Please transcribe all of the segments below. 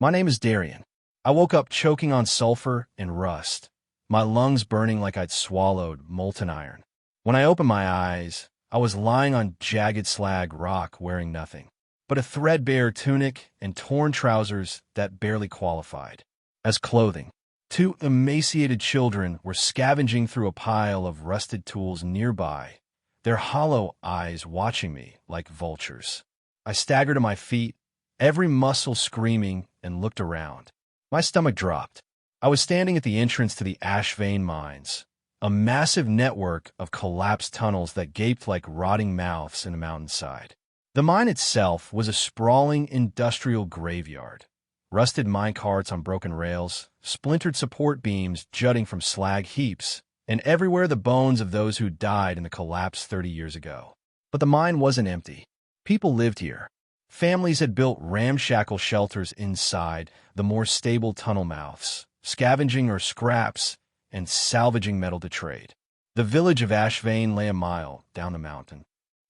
My name is Darian. I woke up choking on sulfur and rust, my lungs burning like I'd swallowed molten iron. When I opened my eyes, I was lying on jagged slag rock wearing nothing but a threadbare tunic and torn trousers that barely qualified as clothing. Two emaciated children were scavenging through a pile of rusted tools nearby, their hollow eyes watching me like vultures. I staggered to my feet, every muscle screaming, and looked around. My stomach dropped. I was standing at the entrance to the ash vein mines, a massive network of collapsed tunnels that gaped like rotting mouths in a mountainside. The mine itself was a sprawling industrial graveyard. Rusted mine carts on broken rails, splintered support beams jutting from slag heaps, and everywhere the bones of those who died in the collapse 30 years ago. But the mine wasn't empty. People lived here. Families had built ramshackle shelters inside the more stable tunnel mouths, scavenging or scraps and salvaging metal to trade. The village of Ashvane lay a mile down the mountain.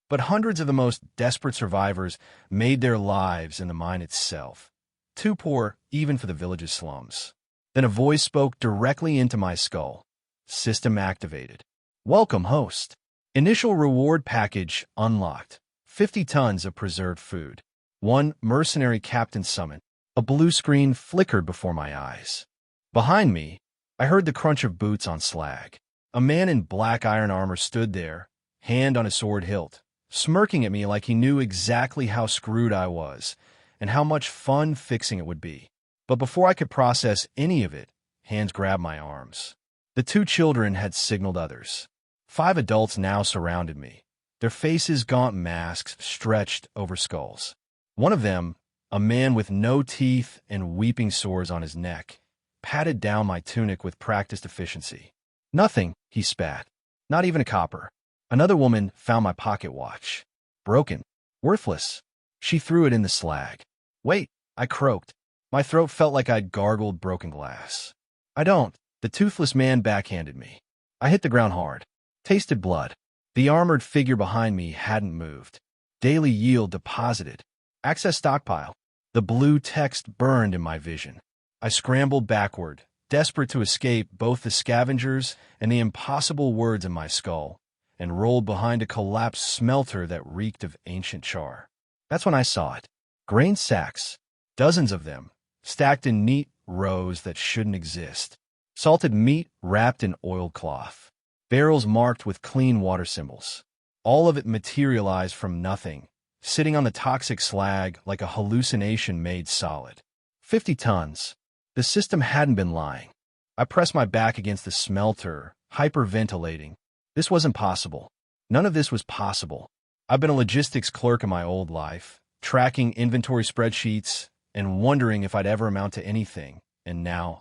But hundreds of the most desperate survivors made their lives in the mine itself, too poor even for the village's slums. Then a voice spoke directly into my skull. System activated. Welcome, host. Initial reward package unlocked. 50 tons of preserved food. One mercenary captain summoned. A blue screen flickered before my eyes. Behind me, I heard the crunch of boots on slag. A man in black iron armor stood there, hand on his sword hilt, smirking at me like he knew exactly how screwed I was and how much fun fixing it would be. But before I could process any of it, hands grabbed my arms. The two children had signaled others. 5 adults now surrounded me, their faces gaunt masks stretched over skulls. One of them, a man with no teeth and weeping sores on his neck, patted down my tunic with practiced efficiency. Nothing, he spat. Not even a copper. Another woman found my pocket watch. Broken. Worthless. She threw it in the slag. Wait, I croaked. My throat felt like I'd gargled broken glass. I don't. The toothless man backhanded me. I hit the ground hard. Tasted blood. The armored figure behind me hadn't moved. Daily yield deposited. Access stockpile. The blue text burned in my vision. I scrambled backward, desperate to escape both the scavengers and the impossible words in my skull, and rolled behind a collapsed smelter that reeked of ancient char. That's when I saw it. Grain sacks, dozens of them, stacked in neat rows that shouldn't exist. Salted meat wrapped in oilcloth. Barrels marked with clean water symbols. All of it materialized from nothing, sitting on the toxic slag like a hallucination made solid. 50 tons. The system hadn't been lying. I pressed my back against the smelter, hyperventilating. This wasn't possible. None of this was possible. I've been a logistics clerk in my old life, tracking inventory spreadsheets and wondering if I'd ever amount to anything, and now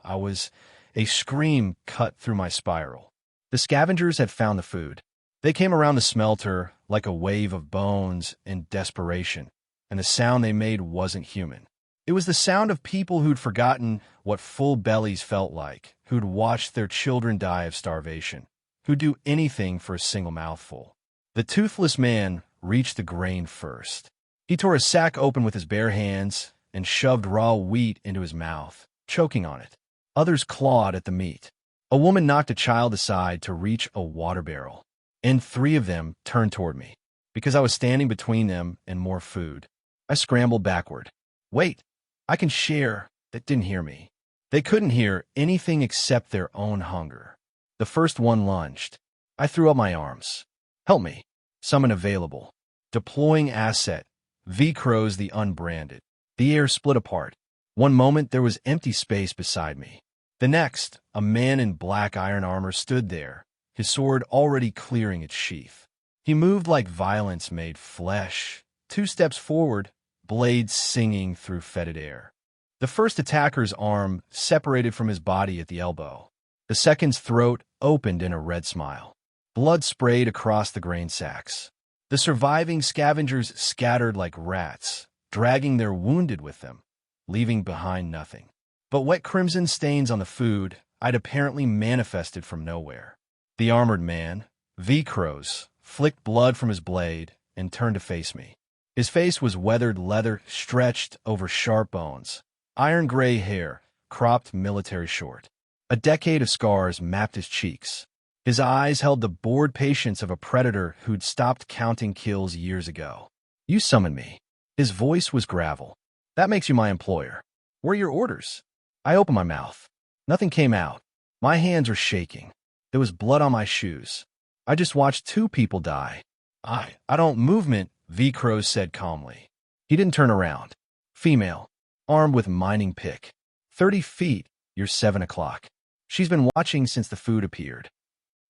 a scream cut through my spiral. The scavengers had found the food. They came around the smelter like a wave of bones and desperation, and the sound they made wasn't human. It was the sound of people who'd forgotten what full bellies felt like, who'd watched their children die of starvation, who'd do anything for a single mouthful. The toothless man reached the grain first. He tore a sack open with his bare hands and shoved raw wheat into his mouth, choking on it. Others clawed at the meat. A woman knocked a child aside to reach a water barrel, and 3 of them turned toward me. Because I was standing between them and more food, I scrambled backward. Wait, I can share. That didn't hear me. They couldn't hear anything except their own hunger. The first one lunged. I threw up my arms. Help me. Summon available. Deploying asset. V-Crows the unbranded. The air split apart. One moment there was empty space beside me. The next, a man in black iron armor stood there, his sword already clearing its sheath. He moved like violence made flesh. 2 steps forward, blades singing through fetid air. The first attacker's arm separated from his body at the elbow. The second's throat opened in a red smile. Blood sprayed across the grain sacks. The surviving scavengers scattered like rats, dragging their wounded with them, leaving behind nothing but wet crimson stains on the food I'd apparently manifested from nowhere. The armored man, V-Crows, flicked blood from his blade and turned to face me. His face was weathered leather stretched over sharp bones, Iron gray hair, cropped military short. A decade of scars mapped his cheeks. His eyes held the bored patience of a predator who'd stopped counting kills years ago. You summoned me. His voice was gravel. That makes you my employer. What are your orders? I opened my mouth. Nothing came out. My hands were shaking. There was blood on my shoes. I just watched 2 people die. I don't movement, V-Crows said calmly. He didn't turn around. Female, armed with mining pick. 30 feet, you're 7 o'clock. She's been watching since the food appeared.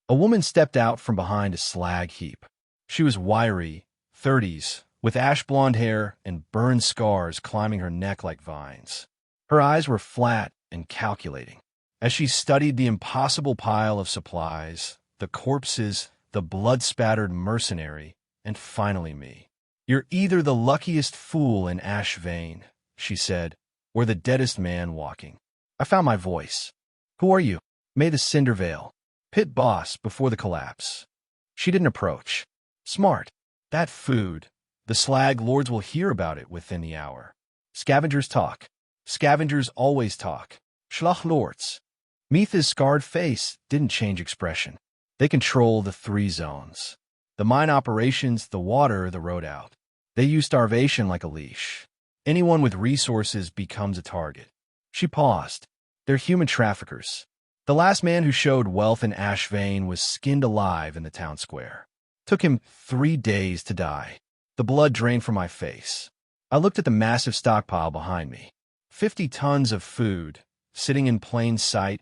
A woman stepped out from behind a slag heap. She was wiry, 30s, with ash blonde hair and burned scars climbing her neck like vines. Her eyes were flat and calculating. As she studied the impossible pile of supplies, the corpses, the blood-spattered mercenary, and finally me. You're either the luckiest fool in Ash Vein, she said, or the deadest man walking. I found my voice. Who are you? May the Cindervale. Pit boss before the collapse. She didn't approach. Smart. That food. The slag lords will hear about it within the hour. Scavengers talk. Scavengers always talk. Schlach lords. Mitha's scarred face didn't change expression. They control the 3 zones. The mine operations, the water, the road out. They use starvation like a leash. Anyone with resources becomes a target. She paused. They're human traffickers. The last man who showed wealth in Ash Vein was skinned alive in the town square. Took him 3 days to die. The blood drained from my face. I looked at the massive stockpile behind me. 50 tons of food, sitting in plain sight,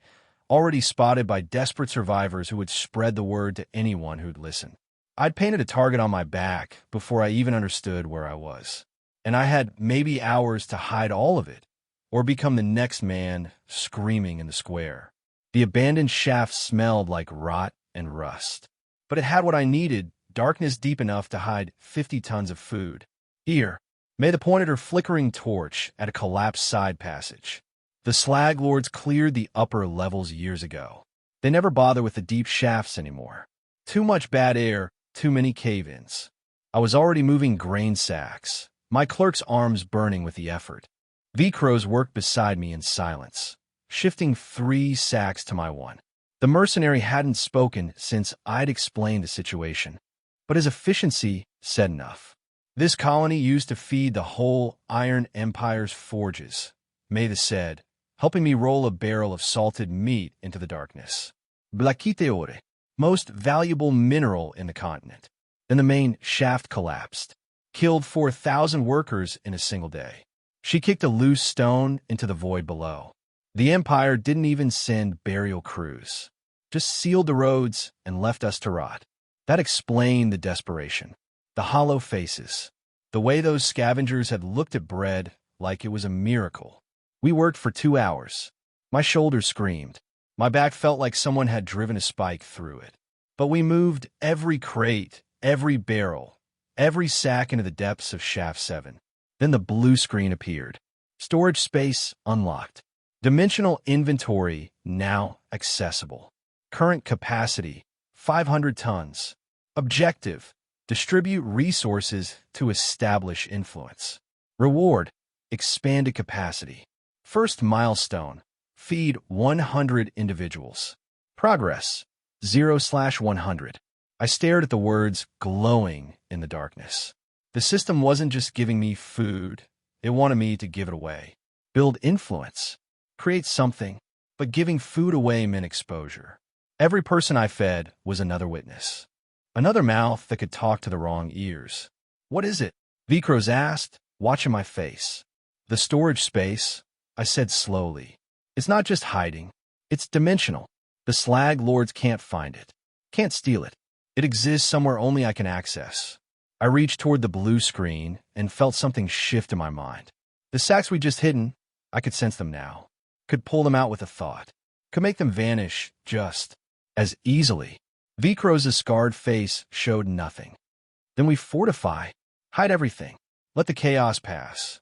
already spotted by desperate survivors who would spread the word to anyone who'd listen. I'd painted a target on my back before I even understood where I was. And I had maybe hours to hide all of it, or become the next man screaming in the square. The abandoned shaft smelled like rot and rust. But it had what I needed, darkness deep enough to hide 50 tons of food. Here, May pointed her flickering torch at a collapsed side passage. The slag lords cleared the upper levels years ago. They never bother with the deep shafts anymore. Too much bad air, too many cave-ins. I was already moving grain sacks, my clerk's arms burning with the effort. V-Crows worked beside me in silence, shifting 3 sacks to my one. The mercenary hadn't spoken since I'd explained the situation, but his efficiency said enough. This colony used to feed the whole Iron Empire's forges, Maida said, helping me roll a barrel of salted meat into the darkness. Blaquite ore, most valuable mineral in the continent. Then the main shaft collapsed, killed 4,000 workers in a single day. She kicked a loose stone into the void below. The Empire didn't even send burial crews, just sealed the roads and left us to rot. That explained the desperation. The hollow faces, the way those scavengers had looked at bread like it was a miracle. We worked for 2 hours. My shoulders screamed. My back felt like someone had driven a spike through it. But we moved every crate, every barrel, every sack into the depths of Shaft 7. Then the blue screen appeared. Storage space unlocked. Dimensional inventory now accessible. Current capacity, 500 tons. Objective, distribute resources to establish influence. Reward, expanded capacity. First milestone, feed 100 individuals. Progress, 0/100. I stared at the words glowing in the darkness. The system wasn't just giving me food, it wanted me to give it away. Build influence, create something, but giving food away meant exposure. Every person I fed was another witness. Another mouth that could talk to the wrong ears. What is it? V-Crows asked, watching my face. The storage space, I said slowly. It's not just hiding. It's dimensional. The slag lords can't find it. Can't steal it. It exists somewhere only I can access. I reached toward the blue screen and felt something shift in my mind. The sacks we'd just hidden, I could sense them now. Could pull them out with a thought. Could make them vanish just as easily. V-Crow's scarred face showed nothing. Then we fortify, hide everything, let the chaos pass.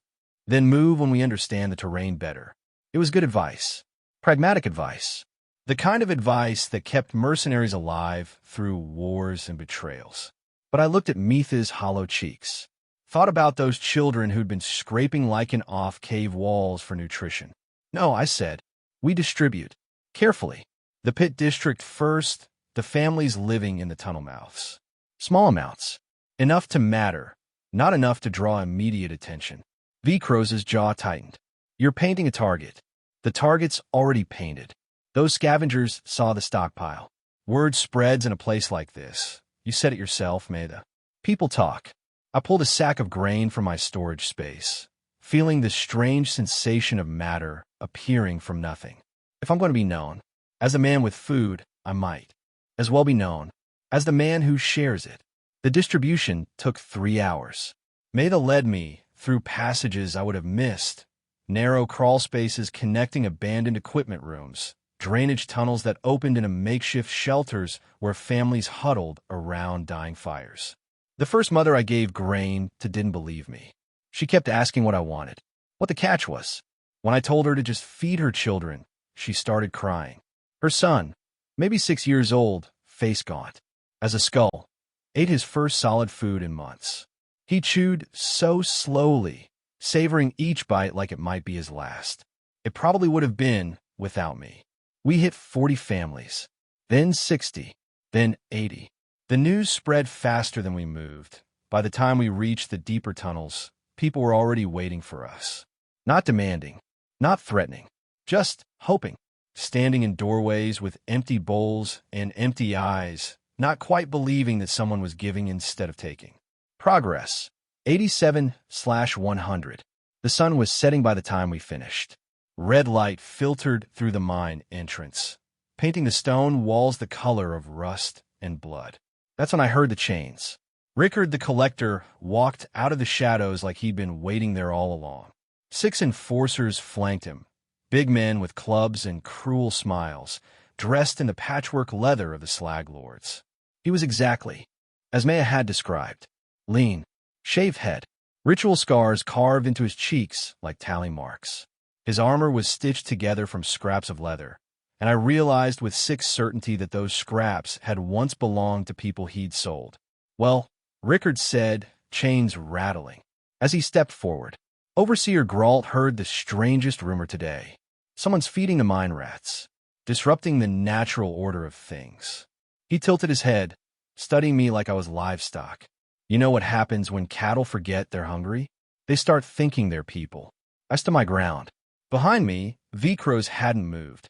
Then move when we understand the terrain better. It was good advice. Pragmatic advice. The kind of advice that kept mercenaries alive through wars and betrayals. But I looked at Mitha's hollow cheeks. Thought about those children who'd been scraping lichen off cave walls for nutrition. No, I said. We distribute. Carefully. The pit district first, the families living in the tunnel mouths. Small amounts. Enough to matter, not enough to draw immediate attention. V-Crow's jaw tightened. You're painting a target. The target's already painted. Those scavengers saw the stockpile. Word spreads in a place like this. You said it yourself, Maida. People talk. I pulled a sack of grain from my storage space, feeling this strange sensation of matter appearing from nothing. If I'm going to be known as a man with food, I might as well be known as the man who shares it. The distribution took 3 hours. Maida led me through passages I would have missed, narrow crawl spaces connecting abandoned equipment rooms, drainage tunnels that opened into makeshift shelters where families huddled around dying fires. The first mother I gave grain to didn't believe me. She kept asking what I wanted, what the catch was. When I told her to just feed her children, she started crying. Her son, maybe 6 years old, face gaunt as a skull, ate his first solid food in months. He chewed so slowly, savoring each bite like it might be his last. It probably would have been without me. We hit 40 families, then 60, then 80. The news spread faster than we moved. By the time we reached the deeper tunnels, people were already waiting for us. Not demanding, not threatening, just hoping. Standing in doorways with empty bowls and empty eyes, not quite believing that someone was giving instead of taking. Progress. 87/100. The sun was setting by the time we finished. Red light filtered through the mine entrance, painting the stone walls the color of rust and blood. That's when I heard the chains. Rickard the collector walked out of the shadows like he'd been waiting there all along. 6 enforcers flanked him, big men with clubs and cruel smiles, dressed in the patchwork leather of the slag lords. He was exactly as Maya had described. Lean, shaved head, ritual scars carved into his cheeks like tally marks. His armor was stitched together from scraps of leather, and I realized with sick certainty that those scraps had once belonged to people he'd sold. Well, Rickard said, chains rattling. As he stepped forward, Overseer Grault heard the strangest rumor today. Someone's feeding the mine rats, disrupting the natural order of things. He tilted his head, studying me like I was livestock. You know what happens when cattle forget they're hungry? They start thinking they're people. I stood my ground. Behind me, V-Crows hadn't moved,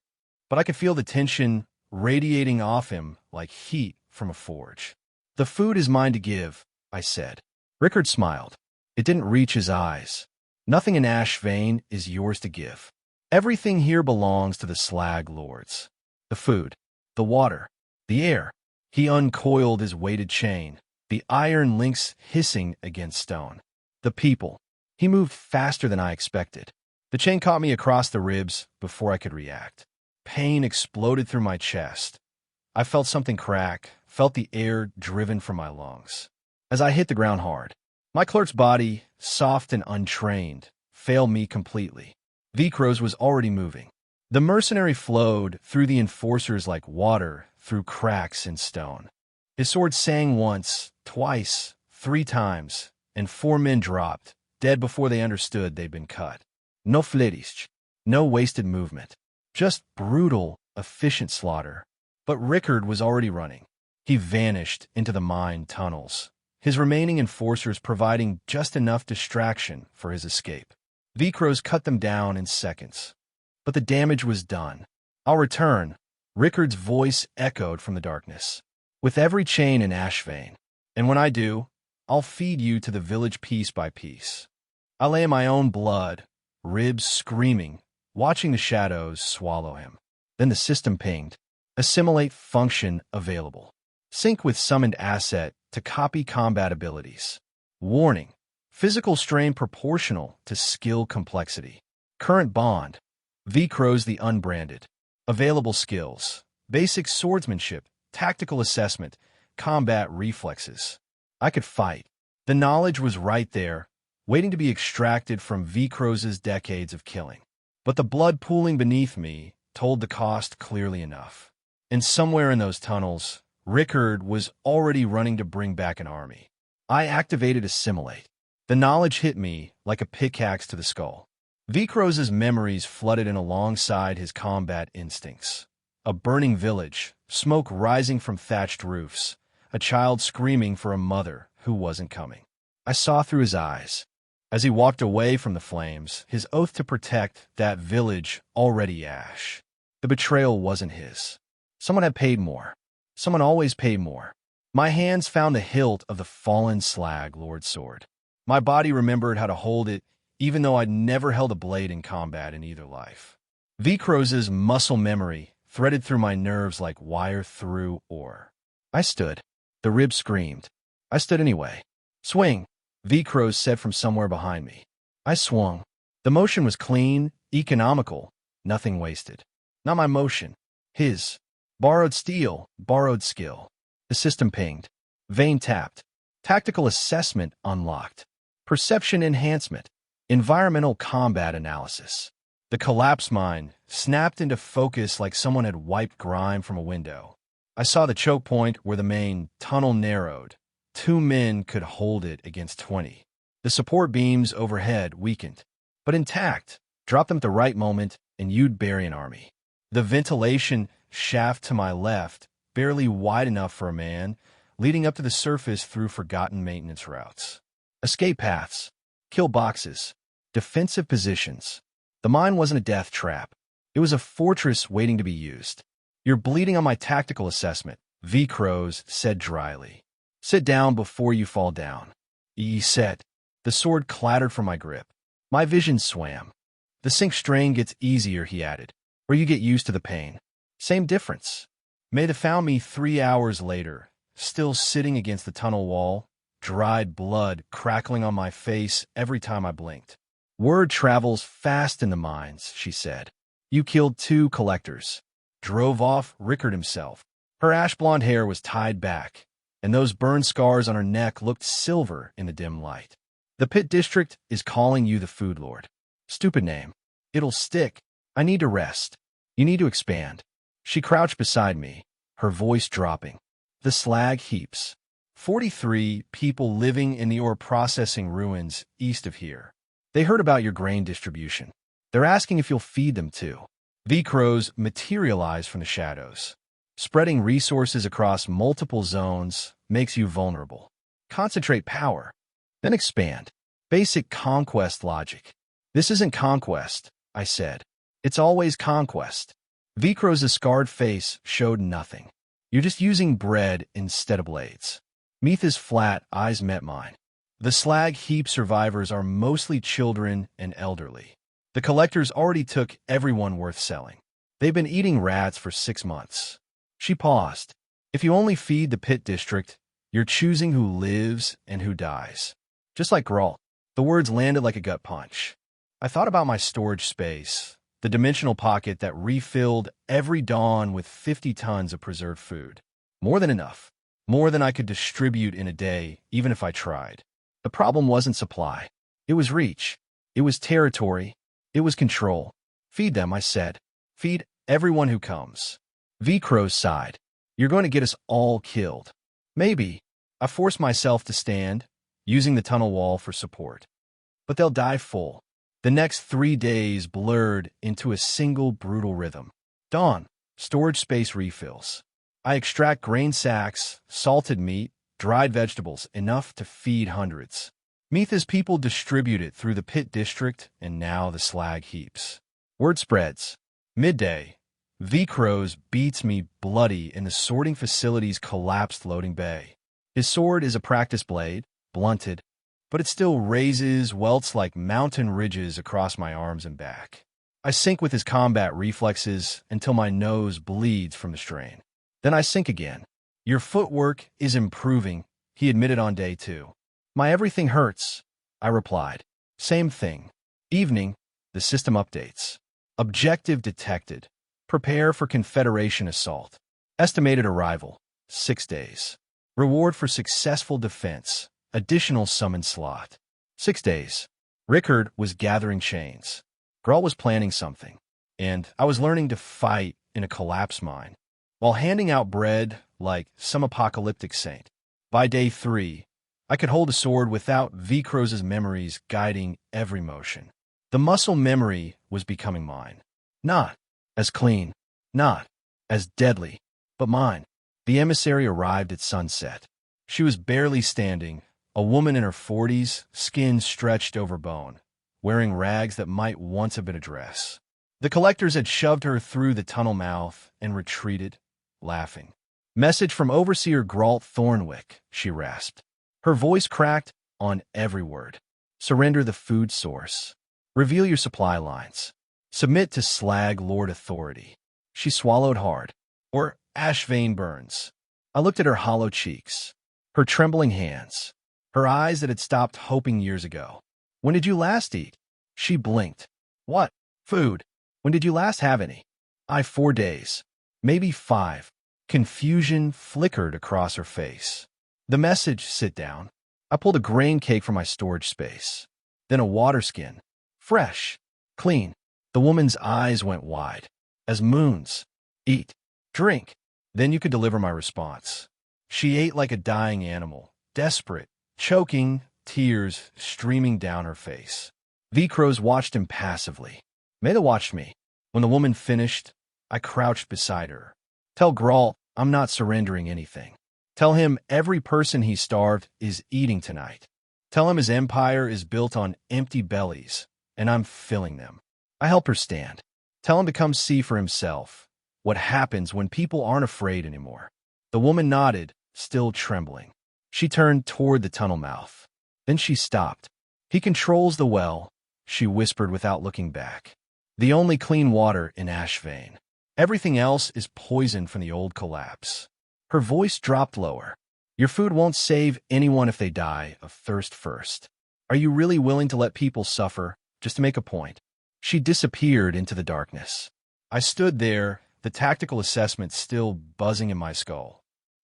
but I could feel the tension radiating off him like heat from a forge. The food is mine to give, I said. Rickard smiled. It didn't reach his eyes. Nothing in Ash Vein is yours to give. Everything here belongs to the slag lords. The food, the water, the air. He uncoiled his weighted chain, the iron links hissing against stone. The people. He moved faster than I expected. The chain caught me across the ribs before I could react. Pain exploded through my chest. I felt something crack, felt the air driven from my lungs. As I hit the ground hard, my clerk's body, soft and untrained, failed me completely. V-Crows was already moving. The mercenary flowed through the enforcers like water through cracks in stone. His sword sang once, twice, 3 times, and 4 men dropped, dead before they understood they'd been cut. No fletish, no wasted movement. Just brutal, efficient slaughter. But Rickard was already running. He vanished into the mine tunnels, his remaining enforcers providing just enough distraction for his escape. V-Crows cut them down in seconds. But the damage was done. I'll return, Rickard's voice echoed from the darkness. With every chain in Ash Vein. And when I do, I'll feed you to the village piece by piece. I lay in my own blood, ribs screaming, watching the shadows swallow him. Then the system pinged. Assimilate function available. Sync with summoned asset to copy combat abilities. Warning. Physical strain proportional to skill complexity. Current bond. V-Crows the unbranded. Available skills. Basic swordsmanship, tactical assessment, combat reflexes. I could fight. The knowledge was right there, waiting to be extracted from V-Crows' decades of killing. But the blood pooling beneath me told the cost clearly enough. And somewhere in those tunnels, Rickard was already running to bring back an army. I activated Assimilate. The knowledge hit me like a pickaxe to the skull. Vikro's memories flooded in alongside his combat instincts. A burning village, smoke rising from thatched roofs, a child screaming for a mother who wasn't coming. I saw through his eyes. As he walked away from the flames, his oath to protect that village already ash. The betrayal wasn't his. Someone had paid more. Someone always paid more. My hands found the hilt of the fallen slag lord's sword. My body remembered how to hold it, even though I'd never held a blade in combat in either life. Vikro's muscle memory threaded through my nerves like wire through ore. I stood. The rib screamed. I stood anyway. Swing, Vikros said from somewhere behind me. I swung. The motion was clean, economical, nothing wasted. Not my motion. His. Borrowed steel, borrowed skill. The system pinged. Vein tapped. Tactical assessment unlocked. Perception enhancement. Environmental combat analysis. The collapse mine snapped into focus like someone had wiped grime from a window. I saw the choke point where the main tunnel narrowed. 2 men could hold it against 20. The support beams overhead weakened, but intact. Drop them at the right moment, and you'd bury an army. The ventilation shaft to my left, barely wide enough for a man, leading up to the surface through forgotten maintenance routes. Escape paths, kill boxes, defensive positions. The mine wasn't a death trap. It was a fortress waiting to be used. You're bleeding on my tactical assessment, Vikros said dryly. Sit down before you fall down. He said. The sword clattered from my grip. My vision swam. The sink strain gets easier, he added, or you get used to the pain. Same difference. Maythe found me 3 hours later, still sitting against the tunnel wall, dried blood crackling on my face every time I blinked. Word travels fast in the mines, she said. You killed 2 collectors. Drove off Rickard himself. Her ash-blonde hair was tied back, and those burn scars on her neck looked silver in the dim light. The Pit District is calling you the Food Lord. Stupid name. It'll stick. I need to rest. You need to expand. She crouched beside me, her voice dropping. The slag heaps. 43 people living in the ore processing ruins east of here. They heard about your grain distribution. They're asking if you'll feed them too. Vikros materialized from the shadows. Spreading resources across multiple zones makes you vulnerable. Concentrate power, then expand. Basic conquest logic. This isn't conquest, I said. It's always conquest. Vikros' scarred face showed nothing. You're just using bread instead of blades. Meathe's flat eyes met mine. The slag heap survivors are mostly children and elderly. The collectors already took everyone worth selling. They've been eating rats for 6 months. She paused. If you only feed the Pit District, you're choosing who lives and who dies. Just like Grawl. The words landed like a gut punch. I thought about my storage space, the dimensional pocket that refilled every dawn with 50 tons of preserved food. More than enough. More than I could distribute in a day, even if I tried. The problem wasn't supply. It was reach. It was territory. It was control. Feed them, I said. Feed everyone who comes. Vikros sighed. You're going to get us all killed. Maybe. I forced myself to stand, using the tunnel wall for support. But they'll die full. The next 3 days blurred into a single brutal rhythm. Dawn. Storage space refills. I extract grain sacks, salted meat, dried vegetables, enough to feed hundreds. Meathe's people distribute it through the Pit District and now the slag heaps. Word spreads. Midday. Vikros beats me bloody in the sorting facility's collapsed loading bay. His sword is a practice blade, blunted, but it still raises welts like mountain ridges across my arms and back. I sink with his combat reflexes until my nose bleeds from the strain. Then I sink again. Your footwork is improving, he admitted on day 2. My everything hurts, I replied. Same thing. Evening, the system updates. Objective detected. Prepare for Confederation assault. Estimated arrival, 6 days. Reward for successful defense. Additional summon slot. 6 days. Rickard was gathering chains. Grawl was planning something. And I was learning to fight in a collapse mine, while handing out bread like some apocalyptic saint. By day 3, I could hold a sword without V-Crow's memories guiding every motion. The muscle memory was becoming mine. Not as clean, not as deadly, but mine. The emissary arrived at sunset. She was barely standing, a woman in her 40s, skin stretched over bone, wearing rags that might once have been a dress. The collectors had shoved her through the tunnel mouth and retreated, laughing. "Message from Overseer Gralt Thornwick," she rasped. Her voice cracked on every word. "Surrender the food source. Reveal your supply lines. Submit to Slag Lord authority." She swallowed hard. "Or ash vein burns." I looked at her hollow cheeks, her trembling hands, her eyes that had stopped hoping years ago. "When did you last eat?" She blinked. "What? Food. When did you last have any?" 4 days. Maybe 5. Confusion flickered across her face. The message, "Sit down." I pulled a grain cake from my storage space. Then a water skin. Fresh. Clean. The woman's eyes went wide. As moons. "Eat. Drink. Then you could deliver my response." She ate like a dying animal, desperate, choking, tears streaming down her face. V-Crows watched impassively. Maida watched me. When the woman finished, I crouched beside her. "Tell Gralt I'm not surrendering anything. Tell him every person he starved is eating tonight. Tell him his empire is built on empty bellies, and I'm filling them." I helped her stand. "Tell him to come see for himself what happens when people aren't afraid anymore." The woman nodded, still trembling. She turned toward the tunnel mouth. Then she stopped. "He controls the well," she whispered without looking back. "The only clean water in Ash Vein. Everything else is poison from the old collapse." Her voice dropped lower. "Your food won't save anyone if they die of thirst first. Are you really willing to let people suffer just to make a point?" She disappeared into the darkness. I stood there, the tactical assessment still buzzing in my skull,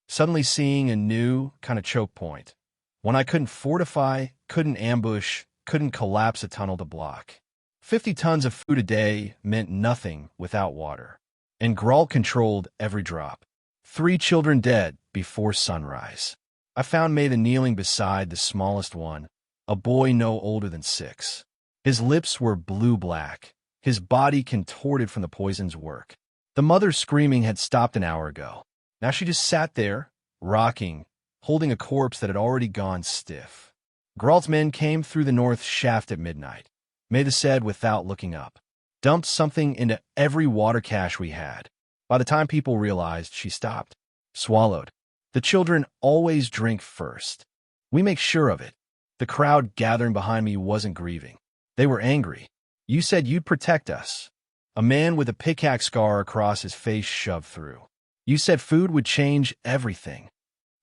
suddenly seeing a new kind of choke point. One I couldn't fortify, couldn't ambush, couldn't collapse a tunnel to block. 50 tons of food a day meant nothing without water. And Gralt controlled every drop. 3 children dead before sunrise. I found Maida kneeling beside the smallest one, a boy no older than 6. His lips were blue-black, his body contorted from the poison's work. The mother's screaming had stopped an hour ago. Now she just sat there, rocking, holding a corpse that had already gone stiff. Gralt's men came through the north shaft at midnight, Maida said without looking up. Dumped something into every water cache we had. By the time people realized, she stopped. Swallowed. "The children always drink first. We make sure of it." The crowd gathering behind me wasn't grieving. They were angry. "You said you'd protect us." A man with a pickaxe scar across his face shoved through. "You said food would change everything."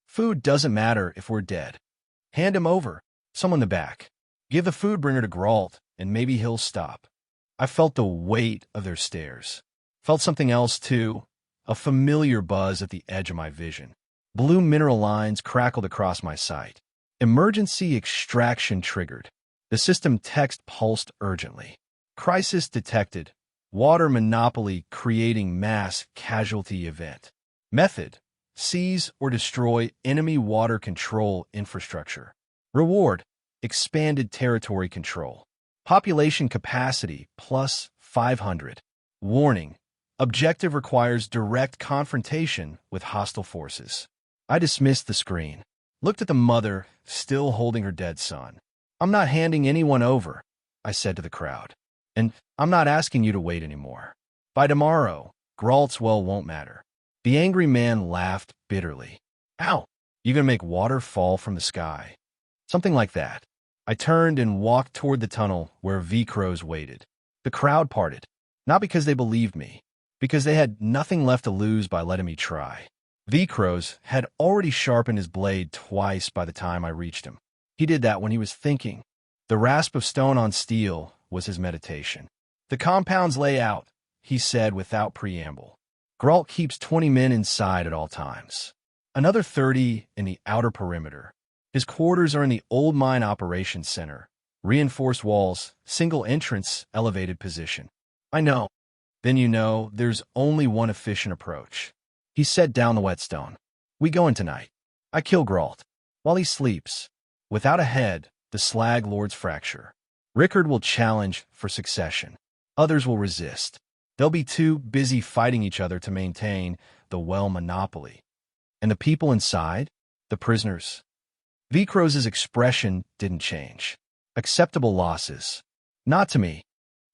"Food doesn't matter if we're dead." "Hand him over." Someone in the back. "Give the food bringer to Gralt, and maybe he'll stop." I felt the weight of their stares. Felt something else, too, a familiar buzz at the edge of my vision. Blue mineral lines crackled across my sight. Emergency extraction triggered. The system text pulsed urgently. Crisis detected. Water monopoly creating mass casualty event. Method: seize or destroy enemy water control infrastructure. Reward: expanded territory control. Population capacity plus 500. Warning: objective requires direct confrontation with hostile forces. I dismissed the screen. Looked at the mother, still holding her dead son. "I'm not handing anyone over," I said to the crowd. "And I'm not asking you to wait anymore. By tomorrow, Gralt's well won't matter." The angry man laughed bitterly. "Ow! You gonna make water fall from the sky?" Something like that. I turned and walked toward the tunnel where V-Crows waited. The crowd parted. Not because they believed me, because they had nothing left to lose by letting me try. V-Crows had already sharpened his blade twice by the time I reached him. He did that when he was thinking. The rasp of stone on steel was his meditation. "The compound's layout," he said without preamble. "Gralt keeps 20 men inside at all times. Another 30 in the outer perimeter. His quarters are in the old mine operations center. Reinforced walls, single entrance, elevated position." "I know." "Then you know there's only one efficient approach." He set down the whetstone. "We going tonight. I kill Gralt. While he sleeps, Without a head, the Slag Lords fracture. Rickard will challenge for succession. Others will resist. They'll be too busy fighting each other to maintain the well monopoly. And the people inside? The prisoners? Vikros' expression didn't change. Acceptable losses. Not to me.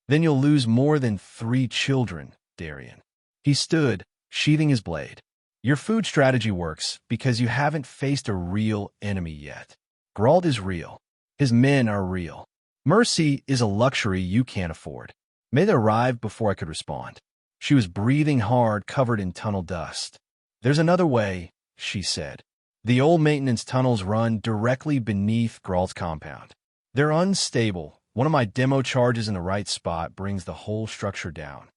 Then you'll lose more than 3 children, Darien. He stood, sheathing his blade. Your food strategy works because you haven't faced a real enemy yet. Geralt is real. His men are real. Mercy is a luxury you can't afford. May they arrive before I could respond. She was breathing hard, covered in tunnel dust. There's another way, she said. The old maintenance tunnels run directly beneath Geralt's compound. They're unstable. One of my demo charges in the right spot brings the whole structure down.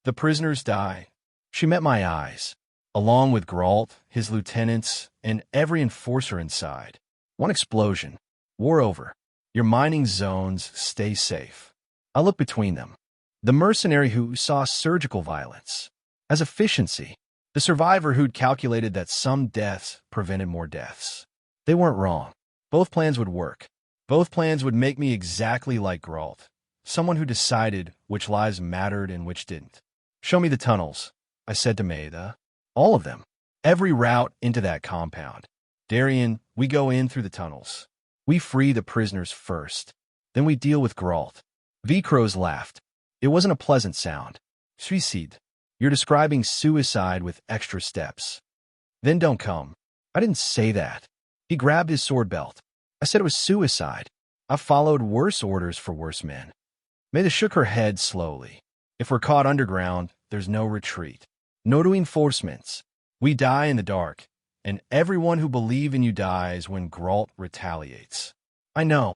The prisoners die. She met my eyes, along with Geralt, his lieutenants, and every enforcer inside. One explosion. War over. Your mining zones stay safe. I looked between them. The mercenary who saw surgical violence as efficiency. The survivor who'd calculated that some deaths prevented more deaths. They weren't wrong. Both plans would work. Both plans would make me exactly like Geralt, someone who decided which lives mattered and which didn't. Show me the tunnels, I said to Maida. All of them. Every route into that compound. Darien, we go in through the tunnels. We free the prisoners first. Then we deal with Geralt. Vikros laughed. It wasn't a pleasant sound. Suicide. You're describing suicide with extra steps. Then don't come. I didn't say that. He grabbed his sword belt. I said it was suicide. I followed worse orders for worse men. Maida shook her head slowly. If we're caught underground, there's no retreat. No reinforcements. We die in the dark, and everyone who believes in you dies when Geralt retaliates. I know.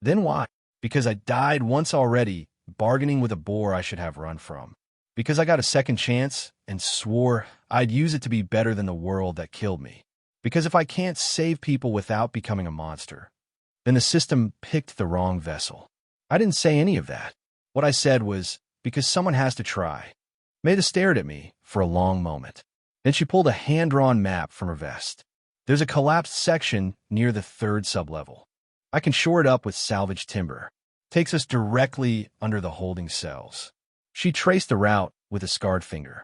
Then why? Because I died once already, bargaining with a boar I should have run from. Because I got a second chance and swore I'd use it to be better than the world that killed me. Because if I can't save people without becoming a monster, then the system picked the wrong vessel. I didn't say any of that. What I said was, because someone has to try. Maida stared at me for a long moment. Then she pulled a hand-drawn map from her vest. There's a collapsed section near the 3rd sublevel. I can shore it up with salvaged timber. Takes us directly under the holding cells. She traced the route with a scarred finger.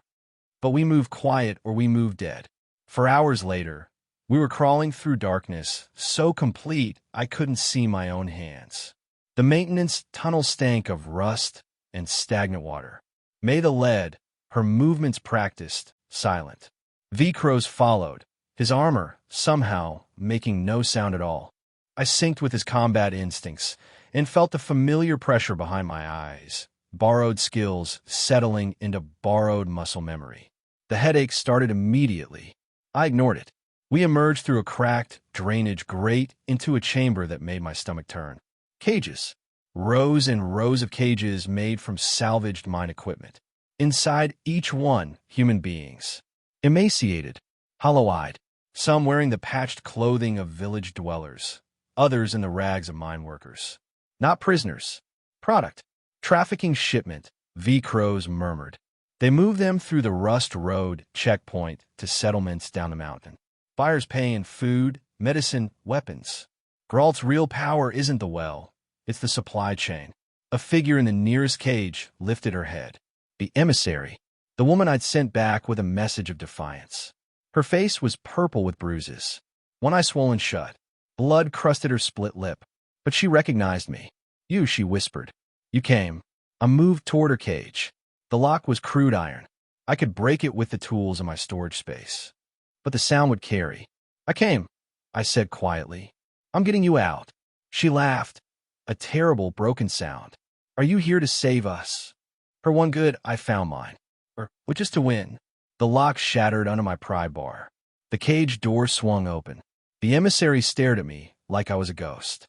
But we move quiet or we move dead. For hours later, we were crawling through darkness, so complete I couldn't see my own hands. The maintenance tunnel stank of rust and stagnant water. Maida led, her movements practiced, silent. Vikros followed, his armor, somehow, making no sound at all. I synced with his combat instincts and felt the familiar pressure behind my eyes. Borrowed skills settling into borrowed muscle memory. The headache started immediately. I ignored it. We emerged through a cracked drainage grate into a chamber that made my stomach turn. Cages. Rows and rows of cages made from salvaged mine equipment. Inside each one, human beings. Emaciated, hollow-eyed, some wearing the patched clothing of village dwellers, others in the rags of mine workers. Not prisoners. Product. Trafficking shipment, Vikros murmured. They moved them through the Rust Road checkpoint to settlements down the mountain. Buyers pay in food, medicine, weapons. Geralt's real power isn't the well, it's the supply chain. A figure in the nearest cage lifted her head. The emissary, the woman I'd sent back with a message of defiance. Her face was purple with bruises, one eye swollen shut. Blood crusted her split lip, but she recognized me. You, she whispered. You came. I moved toward her cage. The lock was crude iron. I could break it with the tools in my storage space. But the sound would carry. I came, I said quietly. I'm getting you out. She laughed. A terrible, broken sound. Are you here to save us? Her one good, I found mine. Or, which is to win. The lock shattered under my pry bar. The cage door swung open. The emissary stared at me like I was a ghost.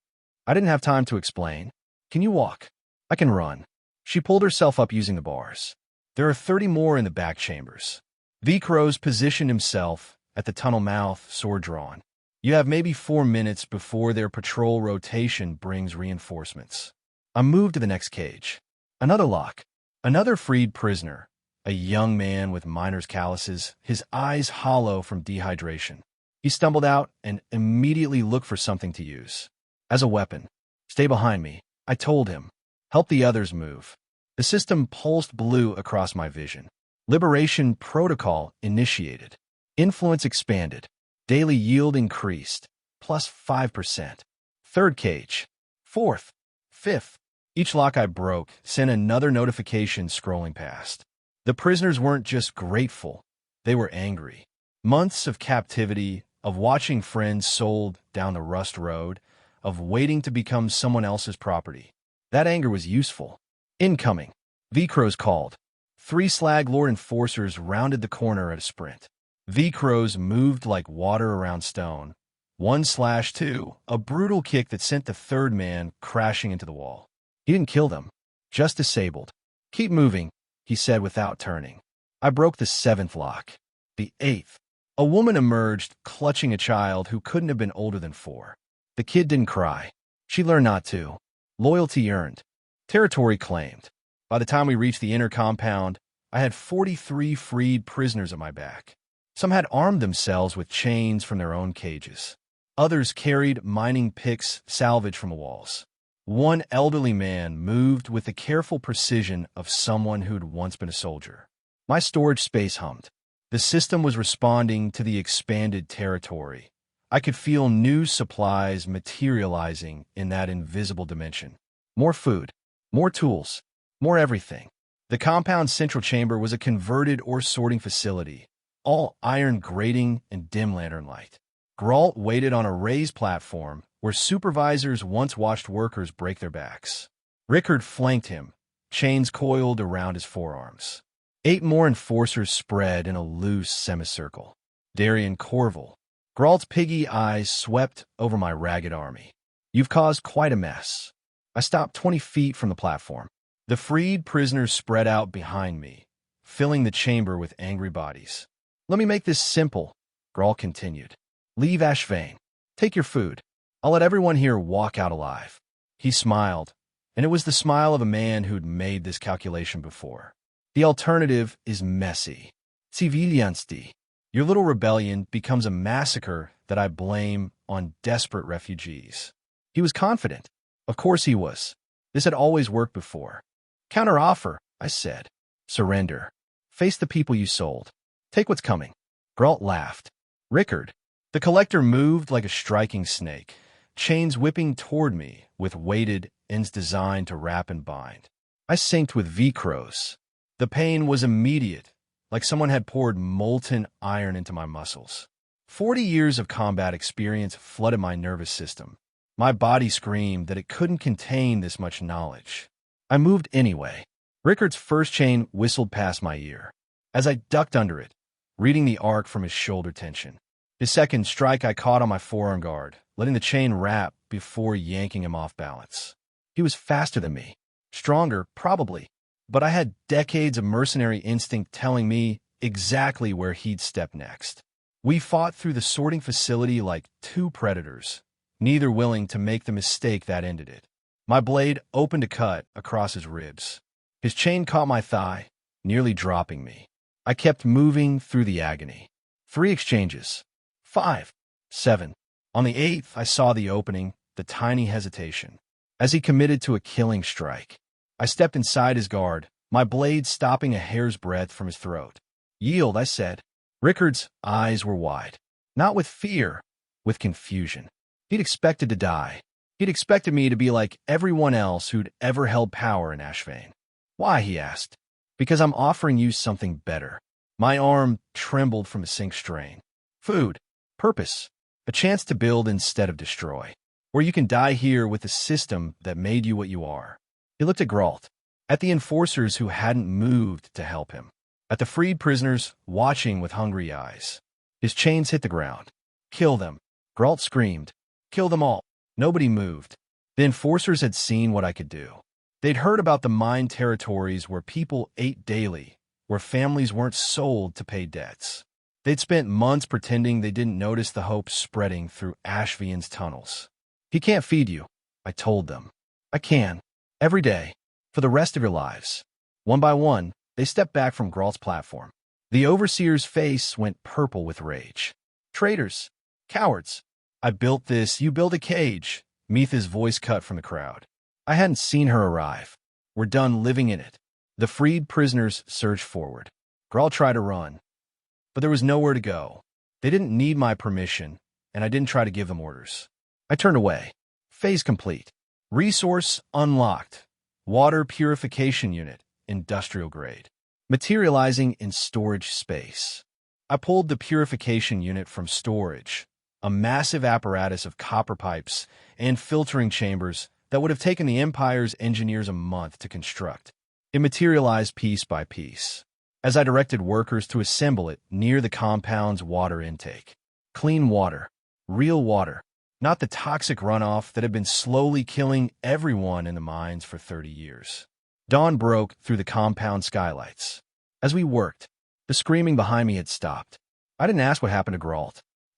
I didn't have time to explain. Can you walk? I can run. She pulled herself up using the bars. There are 30 more in the back chambers. Vikros positioned himself at the tunnel mouth, sword drawn. You have maybe 4 minutes before their patrol rotation brings reinforcements. I moved to the next cage. Another lock. Another freed prisoner. A young man with miner's calluses, his eyes hollow from dehydration. He stumbled out and immediately looked for something to use. As a weapon. Stay behind me, I told him. Help the others move. The system pulsed blue across my vision. Liberation protocol initiated. Influence expanded. Daily yield increased. Plus 5%. Third cage. Fourth. Fifth. Each lock I broke sent another notification scrolling past. The prisoners weren't just grateful. They were angry. Months of captivity, of watching friends sold down the rust road, of waiting to become someone else's property. That anger was useful. Incoming. V-Crows called. 3 Slag Lord enforcers rounded the corner at a sprint. V-Crows moved like water around stone. 1/2, a brutal kick that sent the third man crashing into the wall. He didn't kill them, just disabled. Keep moving, he said without turning. I broke the 7th lock. The 8th. A woman emerged, clutching a child who couldn't have been older than 4. The kid didn't cry. She learned not to. Loyalty earned. Territory claimed. By the time we reached the inner compound, I had 43 freed prisoners at my back. Some had armed themselves with chains from their own cages. Others carried mining picks salvaged from the walls. One elderly man moved with the careful precision of someone who'd once been a soldier. My storage space hummed. The system was responding to the expanded territory. I could feel new supplies materializing in that invisible dimension. More food, more tools, more everything. The compound's central chamber was a converted ore sorting facility, all iron grating and dim lantern light. Geralt waited on a raised platform where supervisors once watched workers break their backs. Rickard flanked him, chains coiled around his forearms. 8 more enforcers spread in a loose semicircle. Darian Corval. Geralt's piggy eyes swept over my ragged army. You've caused quite a mess. I stopped 20 feet from the platform. The freed prisoners spread out behind me, filling the chamber with angry bodies. Let me make this simple, Geralt continued. Leave Ashvane. Take your food. I'll let everyone here walk out alive. He smiled, and it was the smile of a man who'd made this calculation before. The alternative is messy. Civiliansti. Your little rebellion becomes a massacre that I blame on desperate refugees. He was confident. Of course he was. This had always worked before. Counteroffer, I said. Surrender. Face the people you sold. Take what's coming. Geralt laughed. Rickard. The collector moved like a striking snake, chains whipping toward me with weighted ends designed to wrap and bind. I synced with V-Crows. The pain was immediate, like someone had poured molten iron into my muscles. 40 years of combat experience flooded my nervous system. My body screamed that it couldn't contain this much knowledge. I moved anyway. Rickard's first chain whistled past my ear. As I ducked under it, reading the arc from his shoulder tension. His second strike I caught on my forearm guard, letting the chain wrap before yanking him off balance. He was faster than me. Stronger, probably. But I had decades of mercenary instinct telling me exactly where he'd step next. We fought through the sorting facility like 2 predators, neither willing to make the mistake that ended it. My blade opened a cut across his ribs. His chain caught my thigh, nearly dropping me. I kept moving through the agony. 3 exchanges. 5. 7. On the 8th, I saw the opening, the tiny hesitation. As he committed to a killing strike, I stepped inside his guard, my blade stopping a hair's breadth from his throat. Yield, I said. Rickard's eyes were wide. Not with fear, with confusion. He'd expected to die. He'd expected me to be like everyone else who'd ever held power in Ashvane. Why, he asked. Because I'm offering you something better. My arm trembled from a sync strain. Food. Purpose. A chance to build instead of destroy. Where you can die here with the system that made you what you are. He looked at Geralt. At the enforcers who hadn't moved to help him. At the freed prisoners watching with hungry eyes. His chains hit the ground. Kill them. Geralt screamed. Kill them all. Nobody moved. The enforcers had seen what I could do. They'd heard about the mine territories where people ate daily, where families weren't sold to pay debts. They'd spent months pretending they didn't notice the hope spreading through Ashvian's tunnels. He can't feed you, I told them. I can. Every day. For the rest of your lives. One by one, they stepped back from Geralt's platform. The overseer's face went purple with rage. Traitors. Cowards. I built this, you build a cage. Mitha's voice cut from the crowd. I hadn't seen her arrive. We're done living in it. The freed prisoners surged forward. Grawl tried to run, but there was nowhere to go. They didn't need my permission, and I didn't try to give them orders. I turned away. Phase complete. Resource unlocked. Water purification unit, industrial grade. Materializing in storage space. I pulled the purification unit from storage, a massive apparatus of copper pipes and filtering chambers that would have taken the Empire's engineers a month to construct. It materialized piece by piece, as I directed workers to assemble it near the compound's water intake. Clean water. Real water. Not the toxic runoff that had been slowly killing everyone in the mines for 30 years. Dawn broke through the compound skylights. As we worked, the screaming behind me had stopped. I didn't ask what happened to Grawl.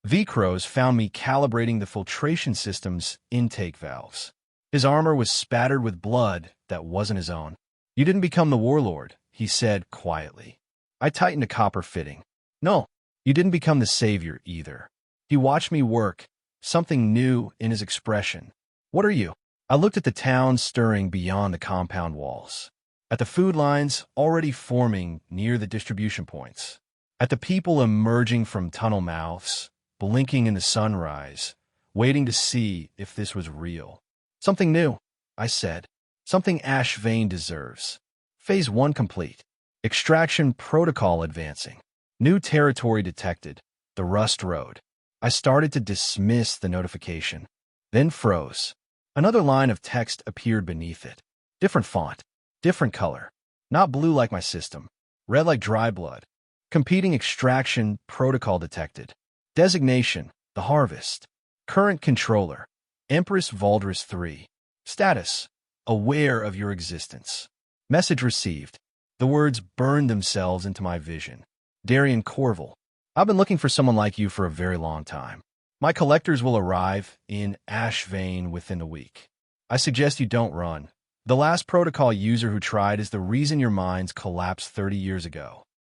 V-Crows found me calibrating the filtration system's intake valves. His armor was spattered with blood that wasn't his own. You didn't become the warlord, he said quietly. I tightened a copper fitting. No, you didn't become the savior either. He watched me work, something new in his expression. What are you? I looked at the town stirring beyond the compound walls, at the food lines already forming near the distribution points, at the people emerging from tunnel mouths, blinking in the sunrise, waiting to see if this was real. Something new, I said. Something Ash Vane deserves. Phase 1 complete. Extraction protocol advancing. New territory detected. The Rust Road. I started to dismiss the notification, then froze. Another line of text appeared beneath it. Different font. Different color. Not blue like my system. Red like dry blood. Competing extraction protocol detected. Designation, The Harvest. Current controller, Empress Valdris III. Status, aware of your existence. Message received. The words burned themselves into my vision. Darian Corville. I've been looking for someone like you for a very long time. My collectors will arrive in Ash Vane within a week. I suggest you don't run. The last protocol user who tried is the reason your mines collapsed 30 years ago.